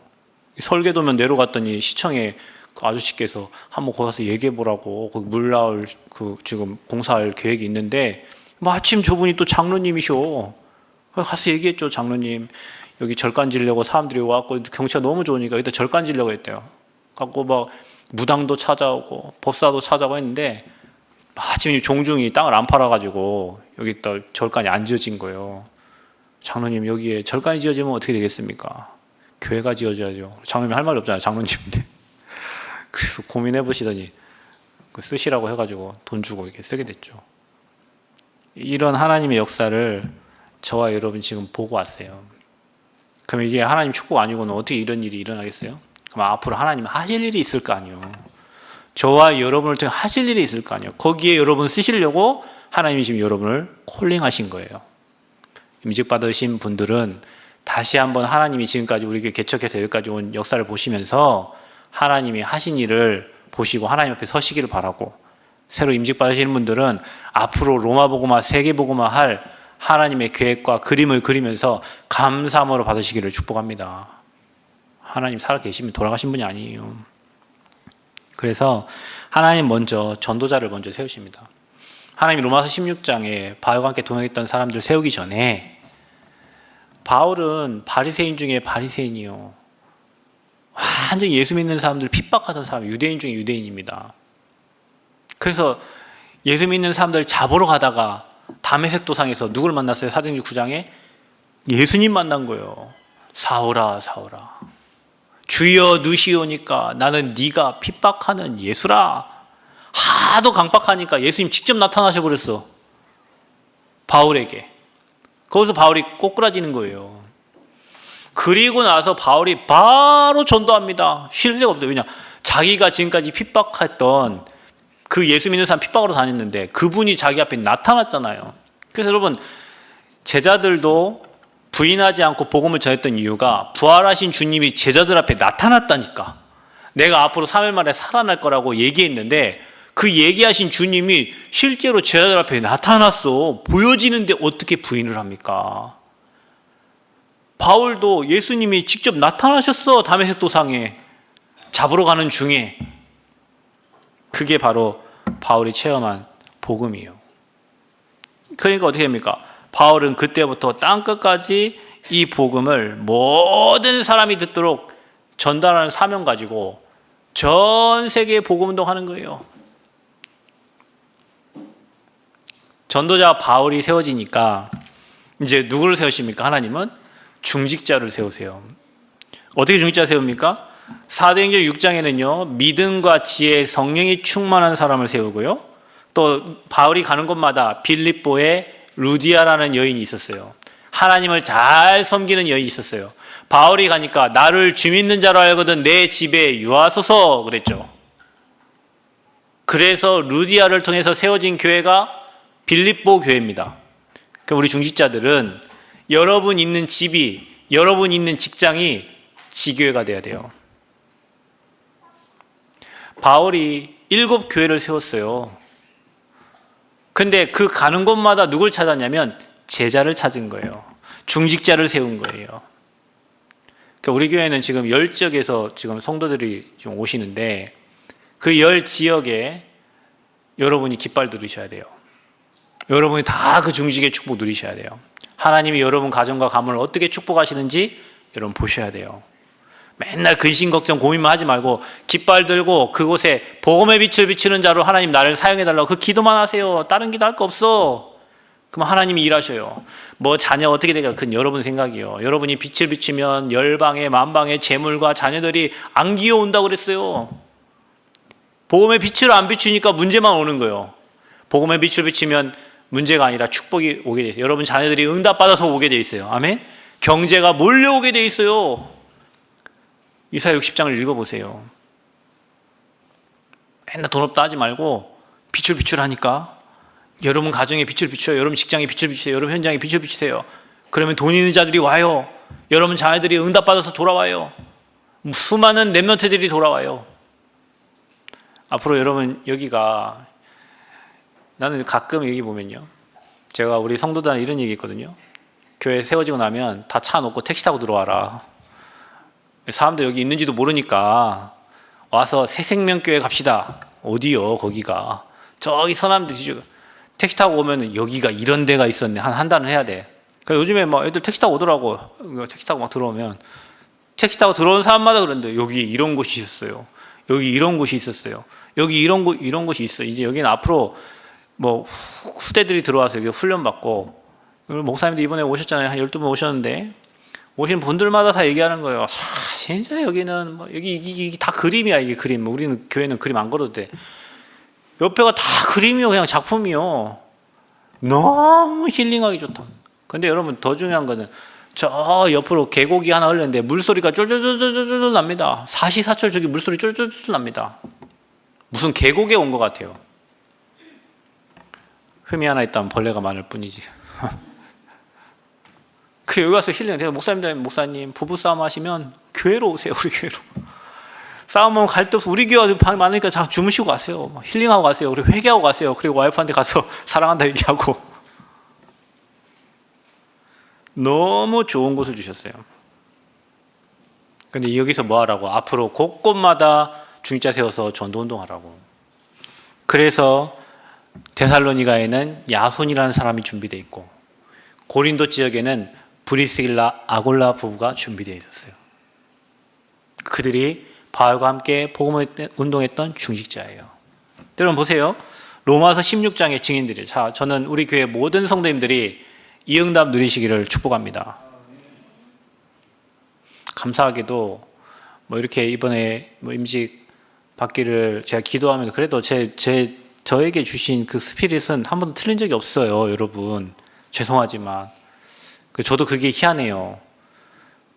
설계도면 내려갔더니 시청에 그 아저씨께서 한번 거기 가서 얘기해보라고 거기 물 나올 그 지금 공사할 계획이 있는데 마침 저분이 또 장로님이셔. 가서 얘기했죠. 장로님 여기 절간 지려고 사람들이 와갖고 경치가 너무 좋으니까 여기다 절간 지려고 했대요. 갖고 막 무당도 찾아오고 법사도 찾아오고 했는데 마침 종중이 땅을 안 팔아가지고 여기다 절간이 안 지어진 거예요. 장로님 여기에 절간이 지어지면 어떻게 되겠습니까? 교회가 지어져야죠. 장로님 할 말이 없잖아요. 장로님인데. 그래서 고민해 보시더니 쓰시라고 해가지고 돈 주고 이렇게 쓰게 됐죠. 이런 하나님의 역사를 저와 여러분 지금 보고 왔어요. 그럼 이게 하나님 축복 아니고는 어떻게 이런 일이 일어나겠어요? 그럼 앞으로 하나님 하실 일이 있을 거 아니에요. 저와 여러분을 통해 하실 일이 있을 거 아니에요. 거기에 여러분 쓰시려고 하나님이 지금 여러분을 콜링하신 거예요. 임직 받으신 분들은 다시 한번 하나님이 지금까지 우리에게 개척해서 여기까지 온 역사를 보시면서 하나님이 하신 일을 보시고 하나님 앞에 서시기를 바라고, 새로 임직 받으시는 분들은 앞으로 로마복음화, 세계복음화 할 하나님의 계획과 그림을 그리면서 감사함으로 받으시기를 축복합니다. 하나님 살아계시면 돌아가신 분이 아니에요. 그래서 하나님 먼저 전도자를 먼저 세우십니다. 하나님이 로마서 16장에 바울과 함께 동행했던 사람들 세우기 전에 바울은 바리새인 중에 바리새인이요. 완전히 예수 믿는 사람들 핍박하던 사람, 유대인 중에 유대인입니다. 그래서 예수 믿는 사람들 잡으러 가다가 다메섹 도상에서 누굴 만났어요? 사도행전 9장에 예수님 만난 거예요. 사울아 사울아 주여 누시오니까 나는 네가 핍박하는 예수라. 하도 강박하니까 예수님 직접 나타나셔 버렸어. 바울에게. 거기서 바울이 꼬꾸라지는 거예요. 그리고 나서 바울이 바로 전도합니다. 쉴 데가 없어요. 왜냐? 자기가 지금까지 핍박했던 그 예수 믿는 사람 핍박으로 다녔는데 그분이 자기 앞에 나타났잖아요. 그래서 여러분, 제자들도 부인하지 않고 복음을 전했던 이유가 부활하신 주님이 제자들 앞에 나타났다니까. 내가 앞으로 3일 만에 살아날 거라고 얘기했는데 그 얘기하신 주님이 실제로 제자들 앞에 나타났어. 보여지는데 어떻게 부인을 합니까? 바울도 예수님이 직접 나타나셨어. 다메섹 도상에 잡으러 가는 중에. 그게 바로 바울이 체험한 복음이에요. 그러니까 어떻게 됩니까? 바울은 그때부터 땅끝까지 이 복음을 모든 사람이 듣도록 전달하는 사명 가지고 전 세계에 복음 운동하는 거예요. 전도자 바울이 세워지니까 이제 누구를 세우십니까? 하나님은 중직자를 세우세요. 어떻게 중직자 세웁니까? 사도행전 6장에는요, 믿음과 지혜, 성령이 충만한 사람을 세우고요, 또 바울이 가는 곳마다 빌립보에 루디아라는 여인이 있었어요. 하나님을 잘 섬기는 여인이 있었어요. 바울이 가니까 나를 주 믿는 자로 알거든 내 집에 유하소서 그랬죠. 그래서 루디아를 통해서 세워진 교회가 빌립보 교회입니다. 그러니까 우리 중직자들은 여러분 있는 집이, 여러분 있는 직장이 지교회가 돼야 돼요. 바울이 7교회를 세웠어요. 근데 그 가는 곳마다 누굴 찾았냐면 제자를 찾은 거예요. 중직자를 세운 거예요. 그러니까 우리 교회는 지금 10지역에서 지금 성도들이 좀 오시는데 그 10지역에 여러분이 깃발 들으셔야 돼요. 여러분이 다 그 중직의 축복 누리셔야 돼요. 하나님이 여러분 가정과 가문을 어떻게 축복하시는지 여러분 보셔야 돼요. 맨날 근심 걱정 고민만 하지 말고 깃발 들고 그곳에 복음의 빛을 비추는 자로 하나님 나를 사용해달라고 그 기도만 하세요. 다른 기도 할 거 없어. 그럼 하나님이 일하셔요. 뭐 자녀 어떻게 되겠어요? 그건 여러분 생각이요. 여러분이 빛을 비추면 열방의 만방의 재물과 자녀들이 안 기어온다고 그랬어요. 복음의 빛을 안 비추니까 문제만 오는 거예요. 복음의 빛을 비추면 문제가 아니라 축복이 오게 돼 있어요. 여러분 자녀들이 응답받아서 오게 돼 있어요. 아멘. 경제가 몰려오게 돼 있어요. 이사야 60장을 읽어보세요. 맨날 돈 없다 하지 말고 빛을 비추라니까. 여러분 가정에 빛을 비춰요. 여러분 직장에 빛을 비추세요. 여러분 현장에 빛을 비추세요. 그러면 돈 있는 자들이 와요. 여러분 자녀들이 응답받아서 돌아와요. 수많은 렘넌트들이 돌아와요. 앞으로 여러분 여기가, 나는 가끔 여기 보면요, 제가 우리 성도들한테 이런 얘기 있거든요. 교회 세워지고 나면 다 차 놓고 택시 타고 들어와라. 사람들 여기 있는지도 모르니까 와서 새생명교회 갑시다. 어디요 거기가? 저기 서남대 택시 타고 오면 여기가 이런 데가 있었네. 한 달은 해야 돼. 그러니까 요즘에 막 애들 택시 타고 오더라고. 택시 타고 막 들어오면 택시 타고 들어오는 사람마다 그러는데 여기 이런 곳이 있었어요. 여기 이런 곳이 있었어요. 여기 이런 곳이 있어. 이제 여기는 앞으로 뭐 후대들이 들어와서 여기 훈련 받고, 목사님도 이번에 오셨잖아요. 한 12분 오셨는데 오신 분들마다 다 얘기하는 거예요. 진짜 여기는 뭐 이게 다 그림이야. 이게 그림. 우리는 교회는 그림 안 걸어도 돼. 옆에가 다 그림이요. 그냥 작품이요. 너무 힐링하기 좋다. 근데 여러분 더 중요한 거는 저 옆으로 계곡이 하나 흘렀는데 물소리가 쫄쫄쫄쫄쫄 납니다. 사시사철 저기 물소리 쫄쫄쫄 납니다. 무슨 계곡에 온 것 같아요. 흠이 하나 있다면 벌레가 많을 뿐이지. 그 여기 와서 힐링. 제가 목사님 부부싸움 하시면 교회로 오세요. 우리 교회로. 싸움하면 갈 데 없어. 우리 교회 방이 많으니까 자 주무시고 가세요. 힐링하고 가세요. 그리고 회개하고 가세요. 그리고 와이프한테 가서 사랑한다 얘기하고. 너무 좋은 곳을 주셨어요. 근데 여기서 뭐 하라고? 앞으로 곳곳마다 중직자 세워서 전도운동하라고. 그래서 데살로니가에는 야손이라는 사람이 준비되어 있고 고린도 지역에는 브리스길라, 아골라 부부가 준비되어 있었어요. 그들이 바울과 함께 복음을 운동했던 중직자예요. 여러분 보세요. 로마서 16장의 증인들이에요. 자, 저는 우리 교회 모든 성도님들이 이 응답 누리시기를 축복합니다. 감사하게도 뭐 이렇게 이번에 뭐 임직 받기를 제가 기도하면 그래도 저에게 주신 그 스피릿은 한 번도 틀린 적이 없어요. 여러분 죄송하지만 저도 그게 희한해요.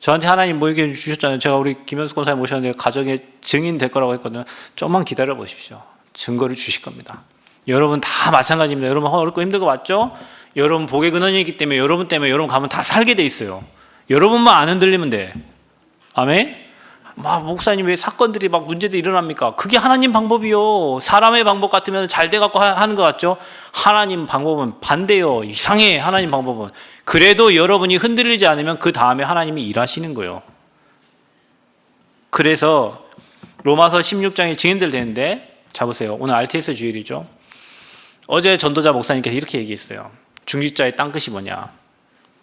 저한테 하나님 뭐 이렇게 주셨잖아요. 제가 우리 김현숙 권사님 모셨는데 가정의 증인 될 거라고 했거든요. 좀만 기다려 보십시오. 증거를 주실 겁니다. 여러분 다 마찬가지입니다. 여러분 어렵고 힘들고 맞죠? 여러분 복의 근원이기 때문에 여러분 가면 다 살게 돼 있어요. 여러분만 안 흔들리면 돼. 아멘? 막 목사님 왜 사건들이 막 문제들이 일어납니까? 그게 하나님 방법이요. 사람의 방법 같으면 잘 돼갖고 하는 것 같죠? 하나님 방법은 반대요. 이상해. 하나님 방법은. 그래도 여러분이 흔들리지 않으면 그 다음에 하나님이 일하시는 거예요. 그래서 로마서 16장에 증인들 되는데 자 보세요. 오늘 RTS 주일이죠. 어제 전도자 목사님께서 이렇게 얘기했어요. 중직자의 땅끝이 뭐냐?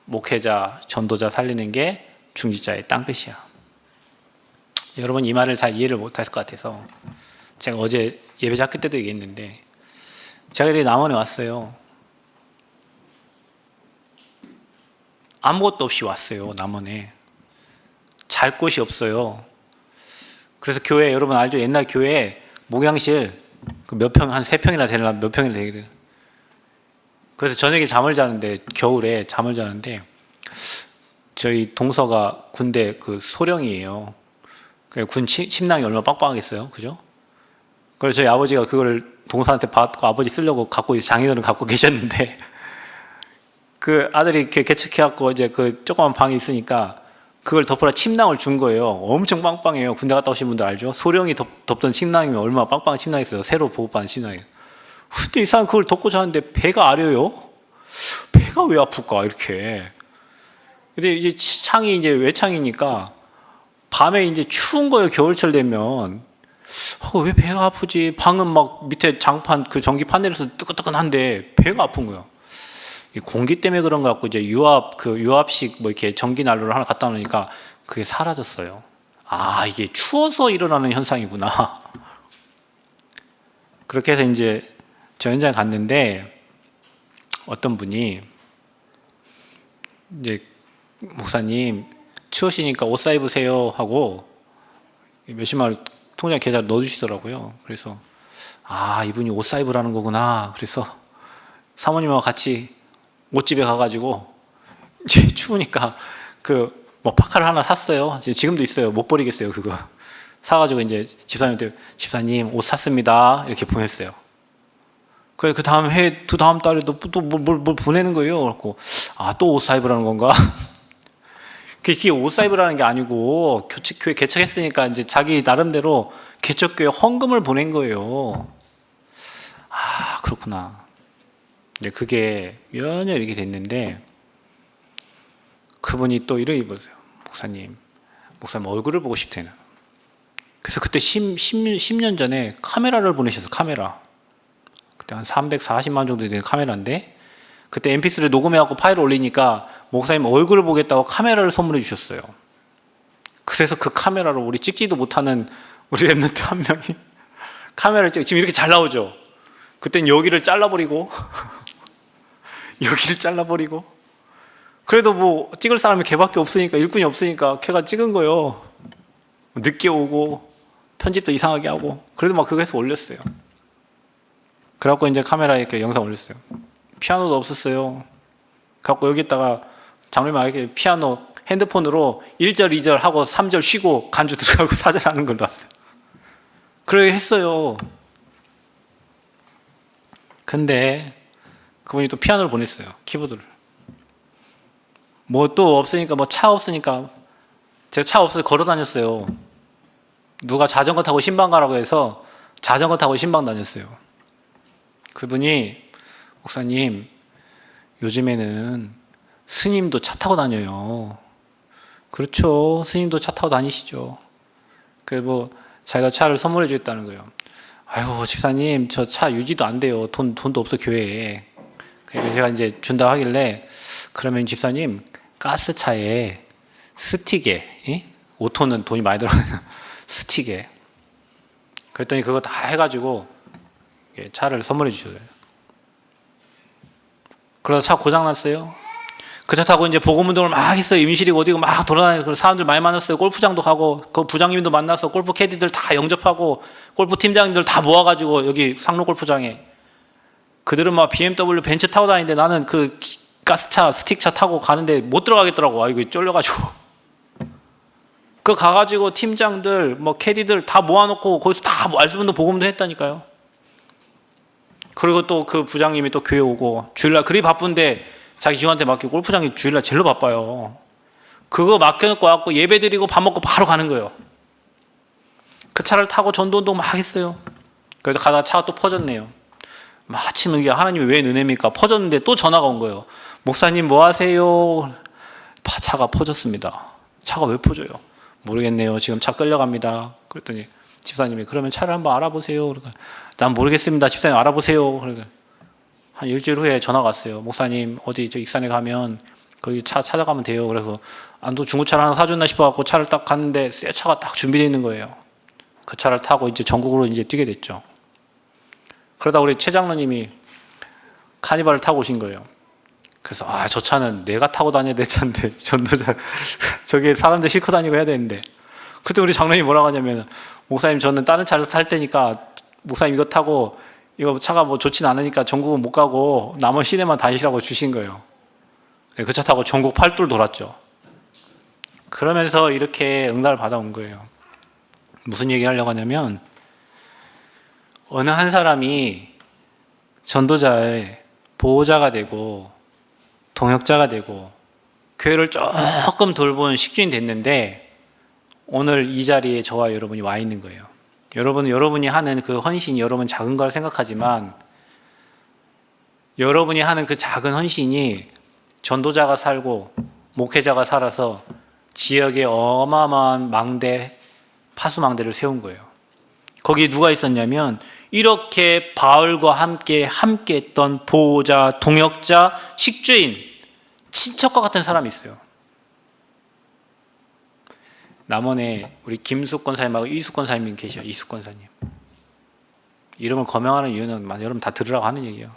목회자, 전도자 살리는 게 중직자의 땅끝이야. 여러분 이 말을 잘 이해를 못하실 것 같아서 제가 어제 예배 자켓 때도 얘기했는데, 제가 이렇게 남원에 왔어요. 아무것도 없이 왔어요. 남원에 잘 곳이 없어요. 그래서 교회, 여러분 알죠? 옛날 교회 목양실 몇 평, 한 3평이나 되나 몇 평이나 되거든. 그래서 저녁에 잠을 자는데, 겨울에 잠을 자는데, 저희 동서가 군대 그 소령이에요. 군 침낭이 얼마나 빡빡하겠어요, 그죠? 그래서 저희 아버지가 그걸 동서한테 받고 아버지 쓰려고 갖고, 장인어른 갖고 계셨는데, 그 아들이 개척해갖고 이제 그 조그만 방이 있으니까 그걸 덮으라 침낭을 준 거예요. 엄청 빵빵해요. 군대 갔다 오신 분들 알죠? 소령이 덮던 침낭이면 얼마나 빵빵한 침낭이 있어요. 새로 보급받은 침낭이에요. 근데 이상하게 그걸 덮고 자는데 배가 아려요? 배가 왜 아플까, 이렇게. 근데 이제 창이 이제 외창이니까 밤에 이제 추운 거예요. 겨울철 되면. 왜 배가 아프지? 방은 막 밑에 장판, 그 전기판 내려서 뜨끈뜨끈한데 배가 아픈 거예요. 공기 때문에 그런 것 같고, 이제 유압식 뭐 이렇게 전기 난로를 하나 갖다 놓으니까 그게 사라졌어요. 아, 이게 추워서 일어나는 현상이구나. 그렇게 해서 이제 저 현장에 갔는데, 어떤 분이 이제 목사님 추우시니까 옷 사 입으세요 하고 몇십만 원 통장 계좌를 넣어주시더라고요. 그래서 아, 이분이 옷 사 입으라는 거구나. 그래서 사모님하고 같이 옷집에 가가지고 이제 추우니까 그 뭐 파카를 하나 샀어요. 지금도 있어요. 못 버리겠어요, 그거. 사가지고 이제 집사님한테, 집사님 옷 샀습니다, 이렇게 보냈어요. 그래, 그 다음 달에도 또 뭘 보내는 거예요. 그래갖고 아, 또 옷 사 입으라는 건가? 그게 옷 사 입으라는 게 아니고, 교회 개척했으니까 이제 자기 나름대로 개척교회 헌금을 보낸 거예요. 아, 그렇구나. 이제 그게 몇 년 이렇게 됐는데, 그분이 또 이러게 보세요. 목사님 얼굴을 보고 싶대요. 그래서 그때 10년 전에 카메라를 보내셔서, 카메라. 그때 한 340만 정도 되는 카메라인데, 그때 mp3를 녹음해갖고 파일을 올리니까 목사님 얼굴을 보겠다고 카메라를 선물해 주셨어요. 그래서 그 카메라로 우리 찍지도 못하는 우리 랩런트 한 명이 카메라를 찍고, 지금 이렇게 잘 나오죠? 그땐 여기를 잘라버리고 여기를 잘라버리고, 그래도 뭐 찍을 사람이 걔밖에 없으니까, 일꾼이 없으니까 걔가 찍은 거예요. 늦게 오고 편집도 이상하게 하고. 그래도 막 그거 해서 올렸어요. 그래갖고 이제 카메라에 이렇게 영상 올렸어요. 피아노도 없었어요. 그래갖고 여기다가 장로님 이렇게 피아노 핸드폰으로 1절 2절 하고 3절 쉬고 간주 들어가고 사절하는 걸 놨어요. 그렇게 했어요. 근데 그분이 또 피아노를 보냈어요. 키보드를. 뭐 또 없으니까, 뭐 차 없으니까, 제가 차 없어서 걸어 다녔어요. 누가 자전거 타고 신방 가라고 해서 자전거 타고 신방 다녔어요. 그분이, 목사님 요즘에는 스님도 차 타고 다녀요. 그렇죠, 스님도 차 타고 다니시죠. 그래서 뭐 자기가 차를 선물해 주겠다는 거예요. 아이고 집사님, 저 차 유지도 안 돼요. 돈도 없어 교회에. 그래서 제가 이제 준다 하길래, 그러면 집사님 가스차에 스틱에, 5톤은 돈이 많이 들어가요. 스틱에. 그랬더니 그거 다 해가지고 차를 선물해 주셔요. 그러다 차 고장났어요. 그 차 타고 이제 복음운동을 막 했어요. 임실이고 어디고 막 돌아다니고 사람들 많이 만났어요. 골프장도 가고, 그 부장님도 만나서 골프 캐디들 다 영접하고, 골프 팀장님들 다 모아가지고 여기 상로 골프장에. 그들은 막 BMW 벤츠 타고 다니는데 나는 그 가스차, 스틱차 타고 가는데 못 들어가겠더라고. 아, 이거 쫄려가지고. 그 가가지고 팀장들, 뭐 캐디들 다 모아놓고 거기서 다 알수분도 복음도 했다니까요. 그리고 또 그 부장님이 또 교회 오고, 주일날 그리 바쁜데 자기 직원한테 맡기고, 골프장이 주일날 제일로 바빠요. 그거 맡겨놓고 와갖고 예배 드리고 밥 먹고 바로 가는 거예요. 그 차를 타고 전도운동 막 했어요. 그래서 가다가 차가 또 퍼졌네요. 마침 이게 하나님이 왜 은혜입니까? 퍼졌는데 또 전화가 온 거예요. 목사님 뭐 하세요? 차가 퍼졌습니다. 차가 왜 퍼져요? 모르겠네요. 지금 차 끌려갑니다. 그랬더니 집사님이 그러면 차를 한번 알아보세요. 그러니까 난 모르겠습니다. 집사님 알아보세요. 그러니까 한 일주일 후에 전화가 왔어요. 목사님 어디 저 익산에 가면 거기 차 찾아가면 돼요. 그래서 또 중고차를 하나 사줬나 싶어갖고 차를 딱 갔는데 새 차가 딱 준비되어 있는 거예요. 그 차를 타고 이제 전국으로 이제 뛰게 됐죠. 그러다 우리 최 장로님이 카니발을 타고 오신 거예요. 그래서 저 차는 내가 타고 다녀야 될 차인데 전도자 저게 사람들 싣고 다니고 해야 되는데, 그때 우리 장로님이 뭐라고 하냐면, 목사님 저는 다른 차를 탈 테니까 목사님 이거 타고 이거 차가 뭐 좋진 않으니까 전국은 못 가고 남은 시내만 다니시라고 주신 거예요. 그 차 타고 전국 8돌 돌았죠. 그러면서 이렇게 응답을 받아온 거예요. 무슨 얘기를 하려고 하냐면, 어느 한 사람이 전도자의 보호자가 되고 동역자가 되고 교회를 조금 돌본 식주인 됐는데 오늘 이 자리에 저와 여러분이 와 있는 거예요. 여러분이 하는 그 헌신이 여러분 작은 걸 생각하지만 여러분이 하는 그 작은 헌신이 전도자가 살고 목회자가 살아서 지역에 어마어마한 파수망대를 세운 거예요. 거기에 누가 있었냐면 이렇게 바울과 함께 했던 보호자, 동역자, 식주인, 친척과 같은 사람이 있어요. 남원에 우리 김숙 권사님하고 이숙 권사님이 계셔요. 이숙 권사님. 이름을 거명하는 이유는 여러분 다 들으라고 하는 얘기예요.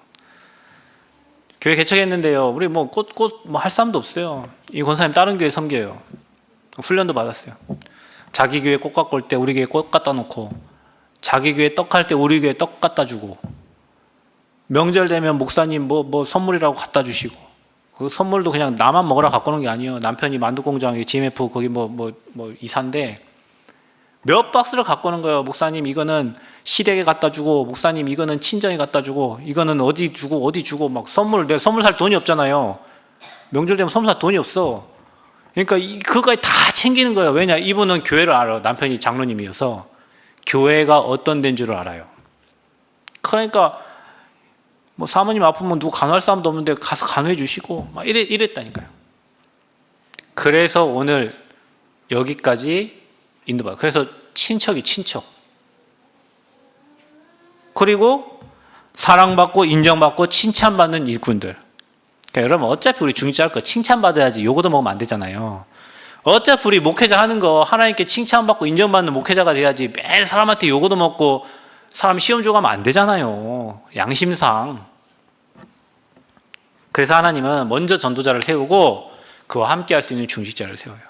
교회 개척했는데요. 우리 뭐 할 사람도 없어요. 이 권사님 다른 교회 섬겨요. 훈련도 받았어요. 자기 교회 꽃 갖고 올 때 우리 교회 꽃 갖다 놓고, 자기 교회 떡 할 때 우리 교회 떡 갖다 주고, 명절 되면 목사님 뭐 선물이라고 갖다 주시고, 그 선물도 그냥 나만 먹으라 갖고 오는 게 아니에요. 남편이 만두공장 GMF 거기 뭐 이사인데 몇 박스를 갖고 오는 거예요. 목사님 이거는 시댁에 갖다 주고, 목사님 이거는 친정에 갖다 주고, 이거는 어디 주고 막 선물, 내가 선물 살 돈이 없잖아요. 명절 되면 선물 살 돈이 없어. 그러니까 그거까지 다 챙기는 거예요. 왜냐? 이분은 교회를 알아요. 남편이 장로님이어서 교회가 어떤 데인 줄을 알아요. 그러니까 뭐 사모님 아프면 누구 간호할 사람도 없는데 가서 간호해 주시고 막 이랬다니까요. 그래서 오늘 여기까지 인도받아요. 그래서 친척이 친척. 그리고 사랑받고 인정받고 칭찬받는 일꾼들. 그러니까 여러분 어차피 우리 중직자 할 거 칭찬받아야지 요거도 먹으면 안 되잖아요. 어차피 우리 목회자 하는 거 하나님께 칭찬받고 인정받는 목회자가 돼야지 매일 사람한테 요거도 먹고 사람 시험 주고 하면 안 되잖아요. 양심상. 그래서 하나님은 먼저 전도자를 세우고 그와 함께 할 수 있는 중직자를 세워요.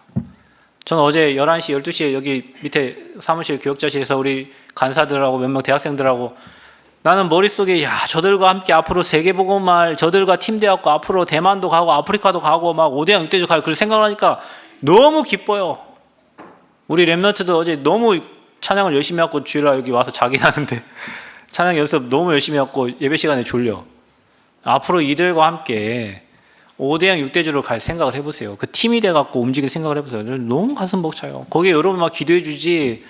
저는 어제 11시, 12시에 여기 밑에 사무실 교역자실에서 우리 간사들하고 몇 명 대학생들하고 나는 머릿속에 저들과 함께 앞으로 세계복음할, 저들과 팀대학고 앞으로 대만도 가고 아프리카도 가고 막 5대양 6대주 갈 그 생각을 하니까 너무 기뻐요. 우리 랩런트도 어제 너무 찬양을 열심히 하고 주일날 여기 와서 자긴 하는데 찬양 연습 너무 열심히 하고 예배 시간에 졸려. 앞으로 이들과 함께 5대양 6대주로 갈 생각을 해보세요. 그 팀이 돼갖고 움직일 생각을 해보세요. 너무 가슴 벅차요. 거기에 여러분 막 기도해 주지,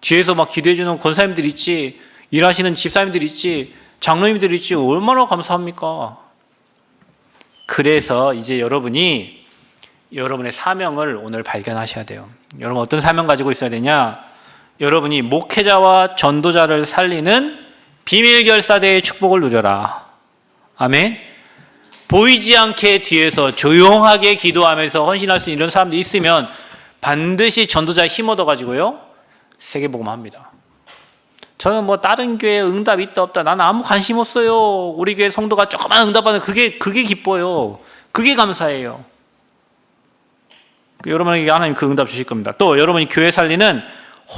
뒤에서 막 기도해 주는 권사님들 있지, 일하시는 집사님들 있지, 장로님들 있지, 얼마나 감사합니까? 그래서 이제 여러분이 여러분의 사명을 오늘 발견하셔야 돼요. 여러분 어떤 사명 가지고 있어야 되냐? 여러분이 목회자와 전도자를 살리는 비밀결사대의 축복을 누려라. 아멘. 보이지 않게 뒤에서 조용하게 기도하면서 헌신할 수 있는 이런 사람들이 있으면 반드시 전도자에 힘 얻어가지고요 세계복음 합니다. 저는 뭐 다른 교회에 응답 있다 없다 나는 아무 관심 없어요. 우리 교회 성도가 조그만 응답받는 그게 기뻐요. 그게 감사해요. 여러분에게 하나님 그 응답 주실 겁니다. 또 여러분이 교회 살리는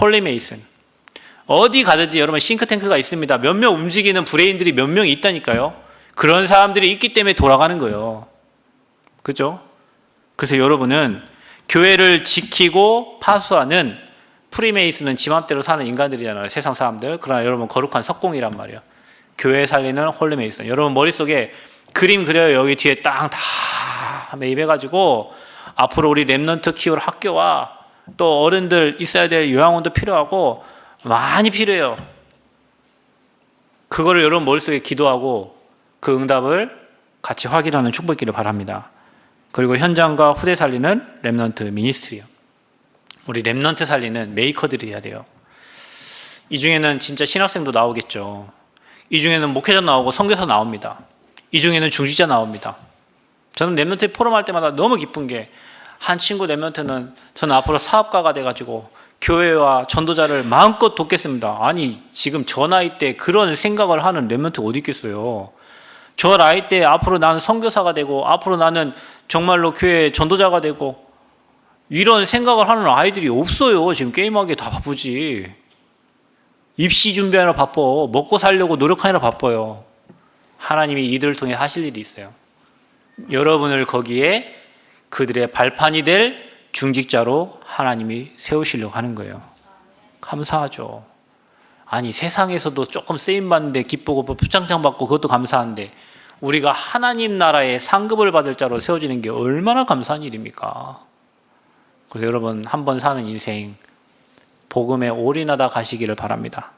홀리메이슨, 어디 가든지 여러분 싱크탱크가 있습니다. 몇 명 움직이는 브레인들이 몇 명이 있다니까요. 그런 사람들이 있기 때문에 돌아가는 거예요. 그렇죠? 그래서 여러분은 교회를 지키고 파수하는, 프리메이슨은 지 맘대로 사는 인간들이잖아요. 세상 사람들. 그러나 여러분 거룩한 석공이란 말이에요. 교회 살리는 홀리메이슨. 여러분 머릿속에 그림 그려요. 여기 뒤에 딱 다 매입해가지고 앞으로 우리 랩넌트 키울 학교와 또 어른들 있어야 될 요양원도 필요하고 많이 필요해요. 그거를 여러분 머릿속에 기도하고 그 응답을 같이 확인하는 축복 있기를 바랍니다. 그리고 현장과 후대 살리는 랩넌트 미니스트리요. 우리 랩넌트 살리는 메이커들이 해야 돼요. 이 중에는 진짜 신학생도 나오겠죠. 이 중에는 목회자 나오고 선교사 나옵니다. 이 중에는 중직자 나옵니다. 저는 랩런트 포럼 할 때마다 너무 기쁜 게, 한 친구 랩런트는 저는 앞으로 사업가가 돼가지고 교회와 전도자를 마음껏 돕겠습니다. 아니, 지금 저 나이 때 그런 생각을 하는 랩런트 어디 있겠어요. 저 나이 때 앞으로 나는 선교사가 되고, 앞으로 나는 정말로 교회 전도자가 되고, 이런 생각을 하는 아이들이 없어요. 지금 게임하기에 다 바쁘지. 입시 준비하느라 바빠. 먹고 살려고 노력하느라 바빠요. 하나님이 이들을 통해 하실 일이 있어요. 여러분을 거기에 그들의 발판이 될 중직자로 하나님이 세우시려고 하는 거예요. 감사하죠. 아니, 세상에서도 조금 쓰임받는데 기쁘고 표창장 받고 그것도 감사한데, 우리가 하나님 나라의 상급을 받을 자로 세워지는 게 얼마나 감사한 일입니까? 그래서 여러분, 한 번 사는 인생 복음에 올인하다 가시기를 바랍니다.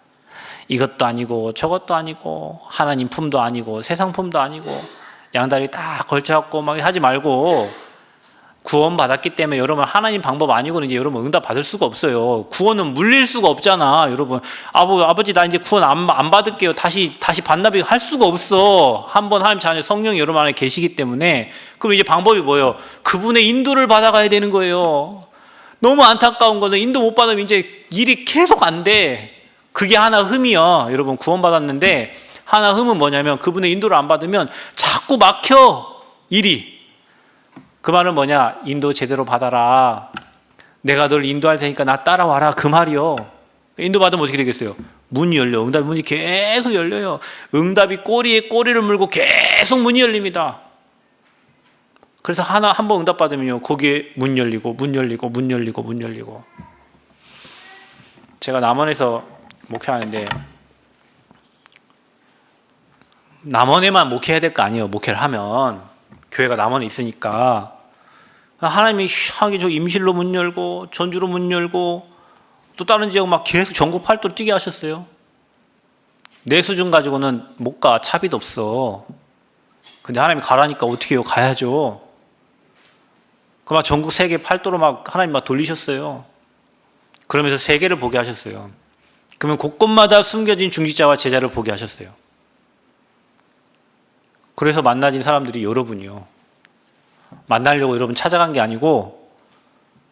이것도 아니고 저것도 아니고 하나님 품도 아니고 세상 품도 아니고 양다리 딱 걸쳐갖고 막 하지 말고, 구원 받았기 때문에 여러분 하나님 방법 아니고는 이제 여러분 응답 받을 수가 없어요. 구원은 물릴 수가 없잖아. 여러분, 아버지 나 이제 구원 안 받을게요. 다시 반납이 할 수가 없어. 한번 하나님 자녀 성령이 여러분 안에 계시기 때문에. 그럼 이제 방법이 뭐예요? 그분의 인도를 받아가야 되는 거예요. 너무 안타까운 거는 인도 못 받으면 이제 일이 계속 안 돼. 그게 하나 흠이야. 여러분, 구원 받았는데 하나 흠은 뭐냐면, 그분의 인도를 안 받으면 자꾸 막혀, 일이. 그 말은 뭐냐? 인도 제대로 받아라. 내가 널 인도할 테니까 나 따라와라. 그 말이요. 인도 받으면 어떻게 되겠어요? 문이 열려. 응답 문이 계속 열려요. 응답이 꼬리에 꼬리를 물고 계속 문이 열립니다. 그래서 한 번 응답 받으면요, 거기에 문 열리고 문 열리고 문 열리고 문 열리고. 제가 남원에서 목회하는데, 남원에만 목회해야 될 거 아니에요. 목회를 하면 교회가 남원에 있으니까. 하나님이 이상하게 저 임실로 문 열고 전주로 문 열고 또 다른 지역 막 계속 전국 팔도로 뛰게 하셨어요. 내 수준 가지고는 못 가. 차비도 없어. 근데 하나님이 가라니까 어떻게 해요? 가야죠. 그 막 전국 세계 팔도로 막 하나님 막 돌리셨어요. 그러면서 세계를 보게 하셨어요. 그러면 곳곳마다 숨겨진 중직자와 제자를 보게 하셨어요. 그래서 만나진 사람들이 여러분이요. 만나려고 여러분 찾아간 게 아니고,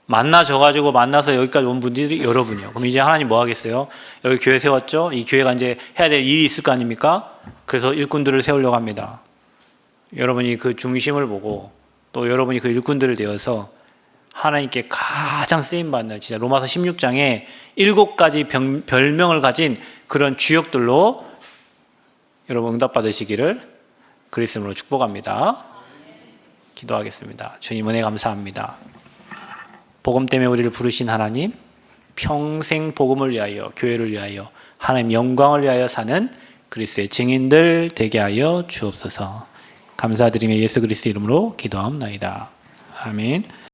만나져가지고 만나서 여기까지 온 분들이 여러분이요. 그럼 이제 하나님 뭐 하겠어요? 여기 교회 세웠죠? 이 교회가 이제 해야 될 일이 있을 거 아닙니까? 그래서 일꾼들을 세우려고 합니다. 여러분이 그 중심을 보고, 또 여러분이 그 일꾼들을 되어서 하나님께 가장 쓰임받는, 진짜 로마서 16장에 7가지 별명을 가진 그런 주역들로 여러분 응답받으시기를 그리스도 이름으로 축복합니다. 기도하겠습니다. 주님, 은혜 감사합니다. 복음 때문에 우리를 부르신 하나님, 평생 복음을 위하여, 교회를 위하여, 하나님 영광을 위하여 사는 그리스도의 증인들 되게 하여 주옵소서. 감사드리며 예수 그리스도 이름으로 기도하옵나이다. 아멘.